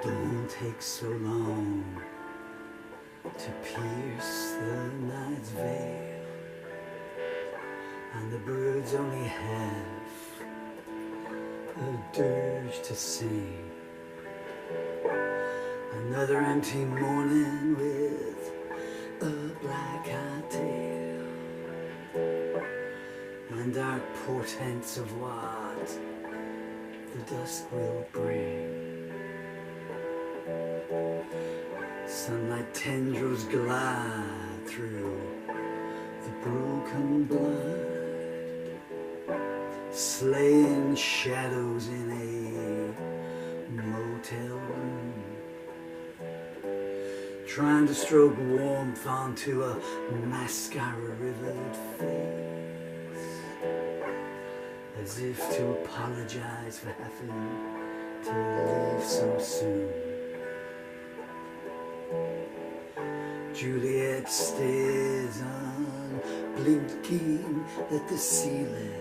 Don't take so long to pierce the night's veil, and the birds only have a dirge to sing. Another empty morning with a black-eyed tail, and dark portents of what the dusk will bring. Sunlight tendrils glide through the broken blind, slaying shadows in a motel room, trying to stroke warmth onto a mascara-rivered face, as if to apologize for having to leave so soon. Juliette stares unblinking at the ceiling.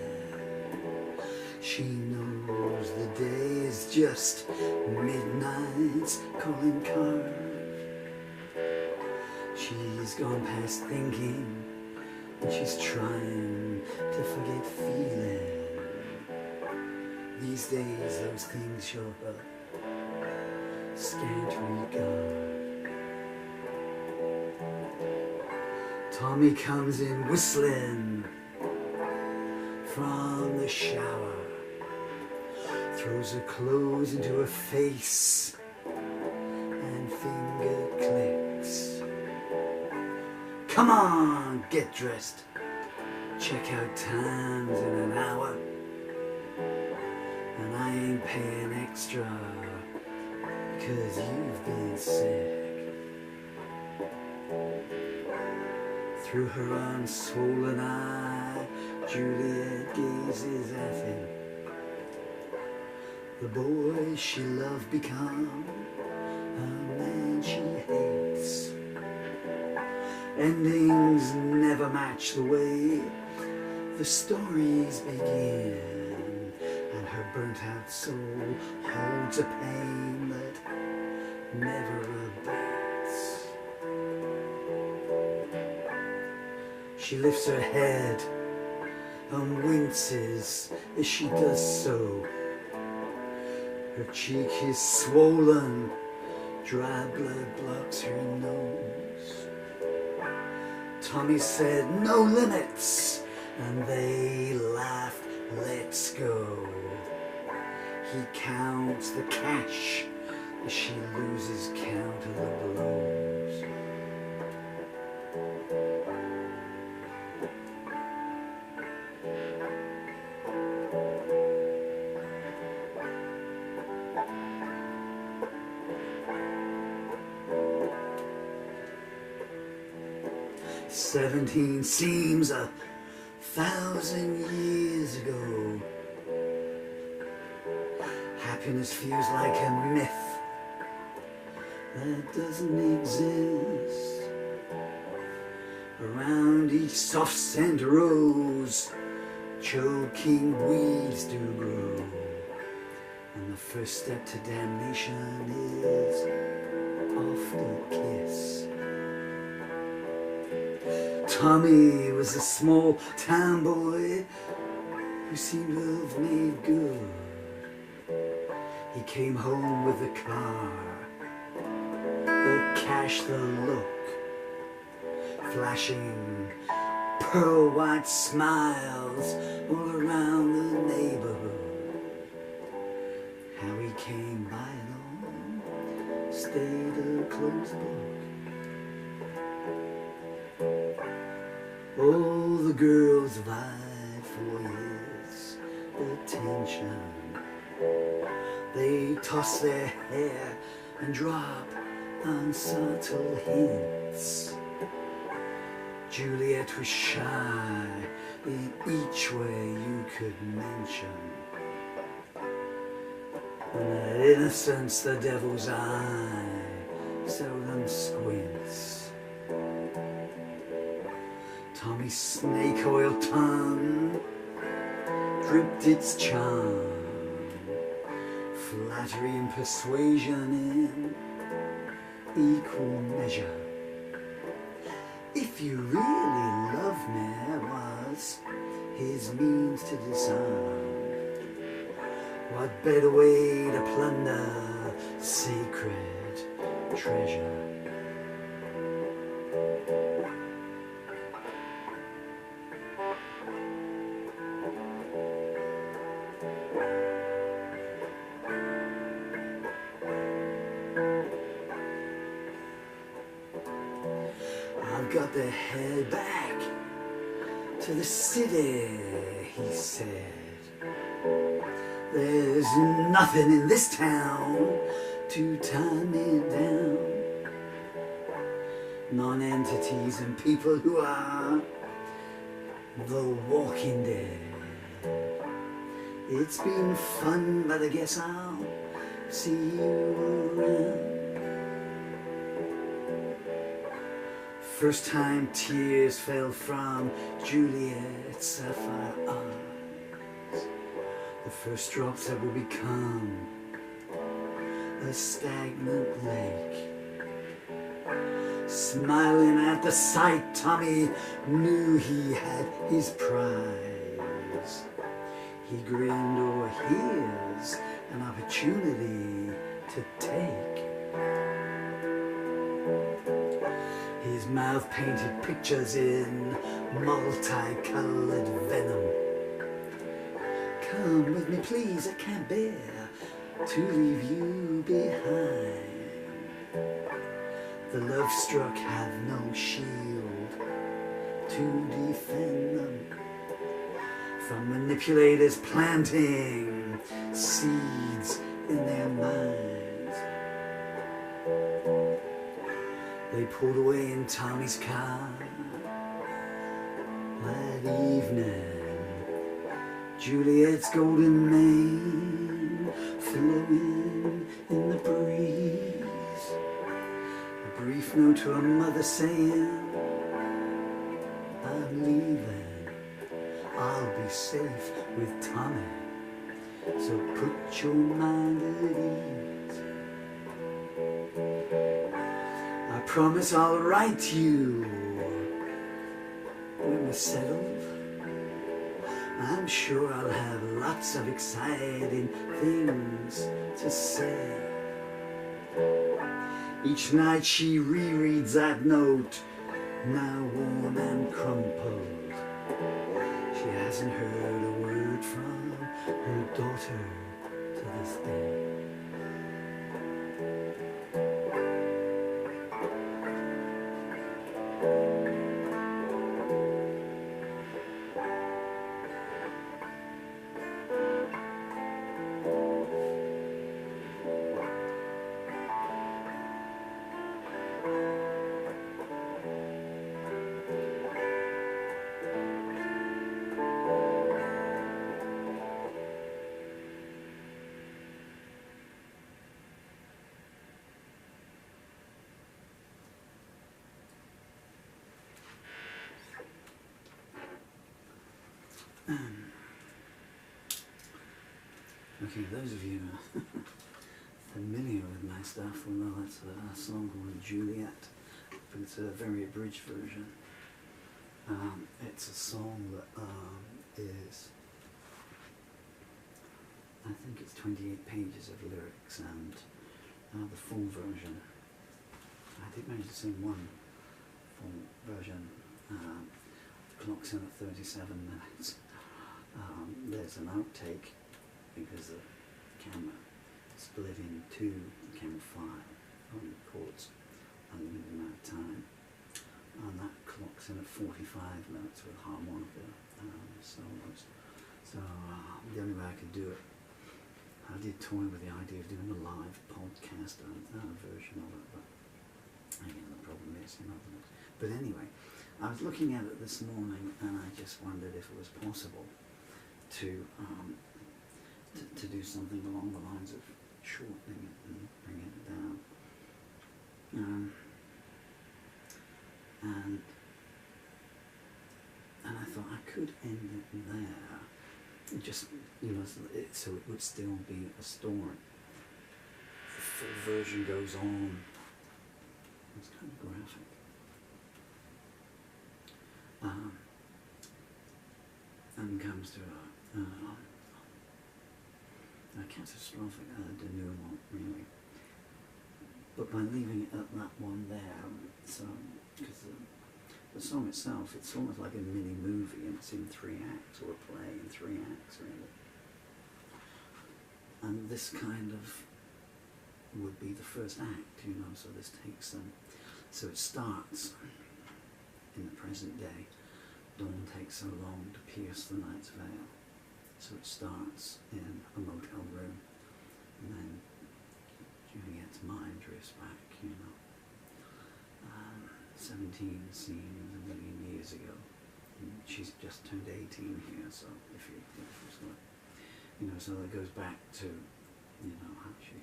She knows the day is just midnight's calling card. She's gone past thinking, and she's trying to forget feeling. These days those things show her scant regard. Tommy comes in whistling from the shower, throws her clothes into her face and finger clicks. Come on, get dressed. Check out times in an hour, and I ain't paying extra because you've been sick. Through her unswollen eye, Juliette gazes at him. The boy she loved become a man she hates. Endings never match the way the stories begin, and her burnt-out soul holds a pain that never abates. She lifts her head and winces as she does so. Her cheek is swollen, dry blood blocks her nose. Tommy said, "No limits," and they laughed, "Let's go." He counts the cash as she loses count of the blows. "17 seems 1,000 years ago. Happiness feels like a myth that doesn't exist. Around each soft scent rose, choking weeds do grow, and the first step to damnation is off the kiss." Tommy was a small town boy who seemed to have made good. He came home with the car, the cash, the look, flashing pearl white smiles all around the neighborhood. How he came by it all stayed a closed book. All the girls vied for his attention. They toss their hair and drop unsubtle hints. Juliette was shy in each way you could mention, and that innocence, the devil's eye, seldom squints. Tommy's snake oil tongue dripped its charm flattery and persuasion in equal measure. If you really love me, was his means to disarm. What better way to plunder sacred treasure? I've got to head back to the city, he said. There's nothing in this town to tie me down. Non-entities and people who are the walking dead. It's been fun, but I guess I'll see you around. First time tears fell from Juliette's sapphire eyes. The first drops that will become a stagnant lake. Smiling at the sight, Tommy knew he had his prize. He grinned o'er his an opportunity to take. His mouth painted pictures in multicolored venom. Come with me, please, I can't bear to leave you behind. The love-struck have no shield to defend them from manipulators planting seeds in their minds. They pulled away in Tommy's car that evening. Juliette's golden mane flowing in the breeze. A brief note to her mother saying, I'm leaving, I'll be safe with Tommy, so put your mind at ease. I promise I'll write you when we're settled. I'm sure I'll have lots of exciting things to say. Each night she rereads that note, now worn and crumpled. She hasn't heard a word from her daughter to this day. Okay, those of you familiar with my stuff will know that's a song called Juliette, but it's a very abridged version. It's a song that is, I think it's 28 pages of lyrics, and the full version, I did manage to sing one full version, clocks in at 37 minutes. There's an outtake because the camera split in two, the camera 5 only records a limited amount of time, and that clocks in at 45 minutes with harmonica solos. So the only way I could do it, I did toy with the idea of doing a live podcast version of it, but again the problem is, but anyway, I was looking at it this morning and I just wondered if it was possible to do something along the lines of shortening it and bringing it down. And I thought I could end it there, just so it would still be a story. version goes on. It's kind of graphic. And comes to a catastrophic denouement, really. But by leaving it at that one there, so because the song itself, it's almost like a mini movie, and it's in 3 acts, or a play in 3 acts, really. And this kind of would be the first act, you know. So this takes so it starts in the present day. Dawn takes so long to pierce the night's veil. So it starts in a motel room, and then Juliette's mind drifts back, you know. 17 seems a million years ago. And she's just turned 18 here, so if you sort of, you know, so it goes back to, you know, how she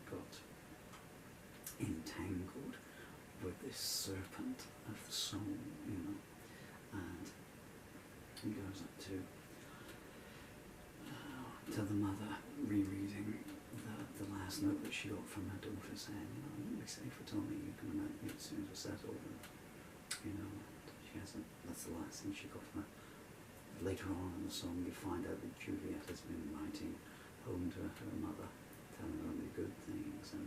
got entangled with this serpent of the soul, you know. And he goes up to the mother, rereading the last note that she got from her daughter, saying, you know, you'll be safe for Tommy, you're going to meet as soon as we're settled. And, you know, she hasn't, that's the last thing she got from her. Later on in the song, you find out that Juliette has been writing home to her mother, telling her only good things, and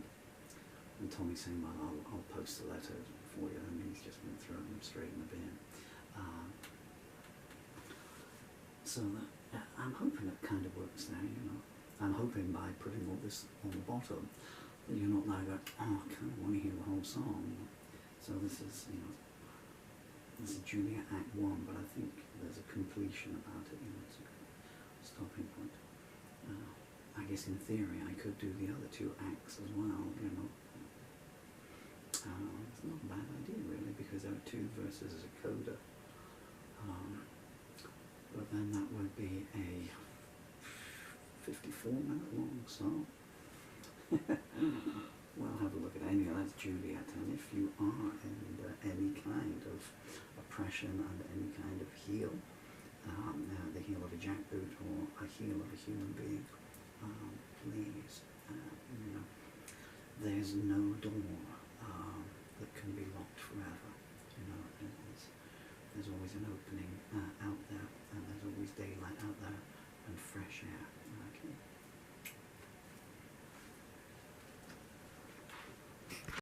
Tommy's saying, well, I'll post the letter for you, and he's just been throwing them straight in the bin. So that, I'm hoping it kind of works there, you know. I'm hoping by putting all this on the bottom that you're not now going, oh, I kind of want to hear the whole song. So this is, you know, this is Juliet Act 1, but I think there's a completion about it, you know, it's a stopping point. I guess in theory I could do the other 2 acts as well, you know. It's not a bad idea really, because there are 2 verses as a coda. But then that would be a 54-minute long song. Well, have a look at any of that's Juliet, and if you are under any kind of oppression, under any kind of heel, the heel of a jackboot or a heel of a human being, please, you know, there's no door that can be locked forever. You know, there's always an opening out there, and there's always daylight out there, and fresh air.